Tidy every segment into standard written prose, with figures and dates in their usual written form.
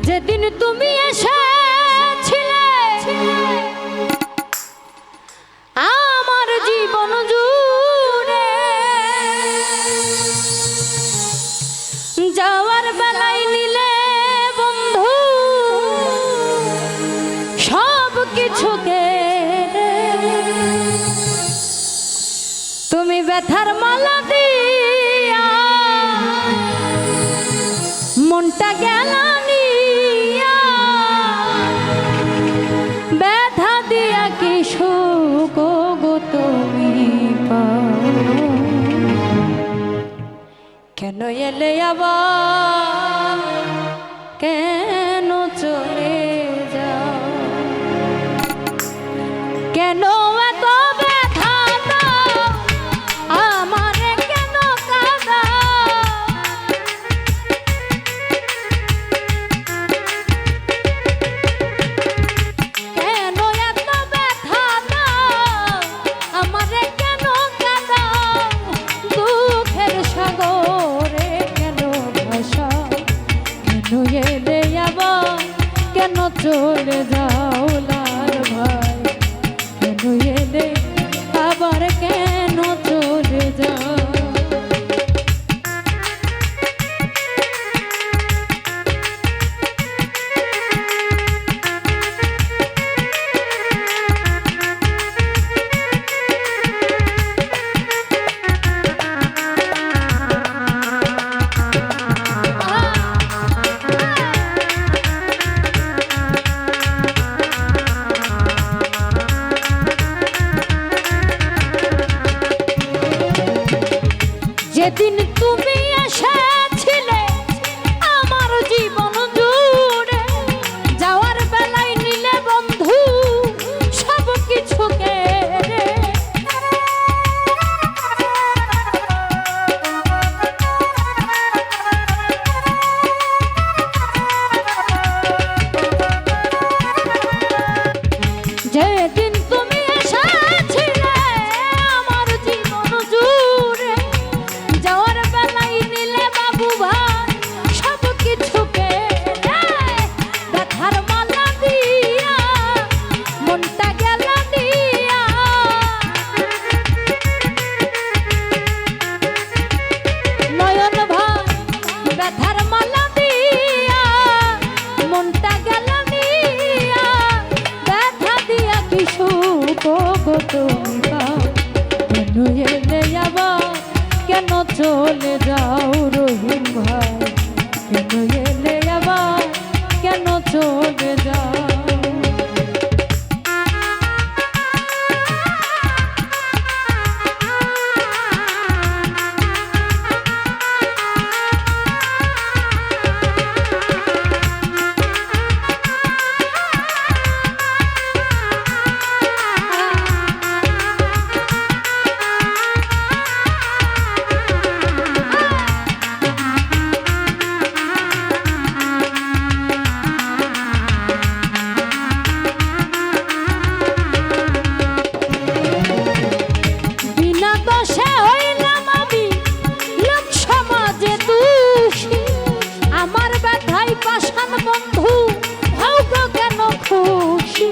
যেদিন তুমি এসেছিলে আমার জীবন জুড়ে, যাওয়ার বেলায় নিলে বন্ধু সব কিছুকে, তুমি ব্যথার মালা দিয়া মনটা গেল নিয়া, ব্যথা দিয়া কি সুখ গো তুমি পাও। কেন এলে আবার কেন চলে যাও, কেন এত ব্যথা দাও আমারে, কেন কাঁদাও। কেন এত ব্যথা দাও আমারে, কেন কাঁদাও। দুঃখের সাগরে কেন ভাসাও, কেন এলে আবার কেন চলে যাও লাল ভাই। কেন এলে আবার কেন চলে যাও। যেদিন তুমি এসেছিলে আমার জীবন জুড়ে, যাওয়ার বেলায় নিলে বন্ধু সব কিছুকে, যেদিন তুমি এসেছিলে আমার জীবন জুড়ে, যাওয়ার বেলায় নিলে বাবু ভাই সব কিছুকে, ব্যথার মালা দিয়া মনটা গেল দিয়া। নয়ন ভাই ব্যথার মালা দিয়া মনটা গেল দিয়া, ব্যথা দিয়া কি সুখ গো তুমি পাও। কেন এলে আবার কেন চলে যাও রহিম ভাই, কেন এলে আবার কেন চলে যাও। পাষাণ বন্ধু হও গো কেন খুশি,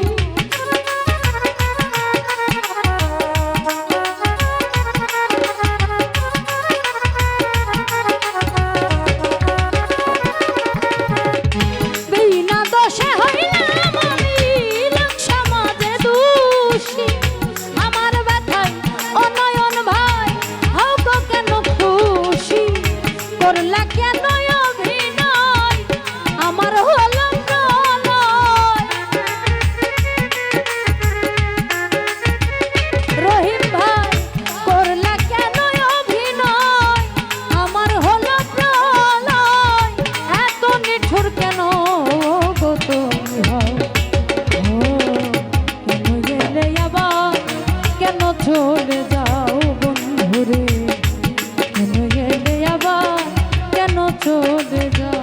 বিনা দোষে হইলাম আমি লোক সমাজে দোষী। আমার ব্যথায় অনয়ন ভাই হও গো কেন খুশি, করলা কেন অভিনয় আমার হলো প্রলয়। রহিম ভাই করলা কেন অভিনয় আমার হলো প্রলয়। এত নিঠুর কেন গো তুমি হও, কেন গেলে আবার কেন চলে যাও বন্ধুরে, কেন গেলে আবার কেন চলে যাও।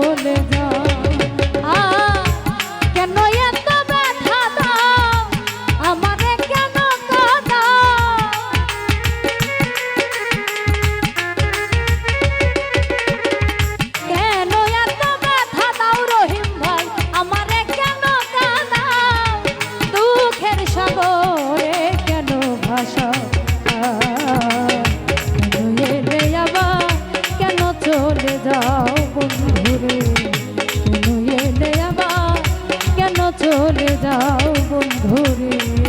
চলে যাও কেন এত ব্যথা দাও আমারে কেন কাঁদাও কেন এত ব্যথা দাও রহিম ভাই আমারে কেন কাঁদাও দুঃখের সাগরে কেন ভাসাও চলে যাও বন্ধুরে কেন এলে আবার কেন চলে যাও বন্ধুরে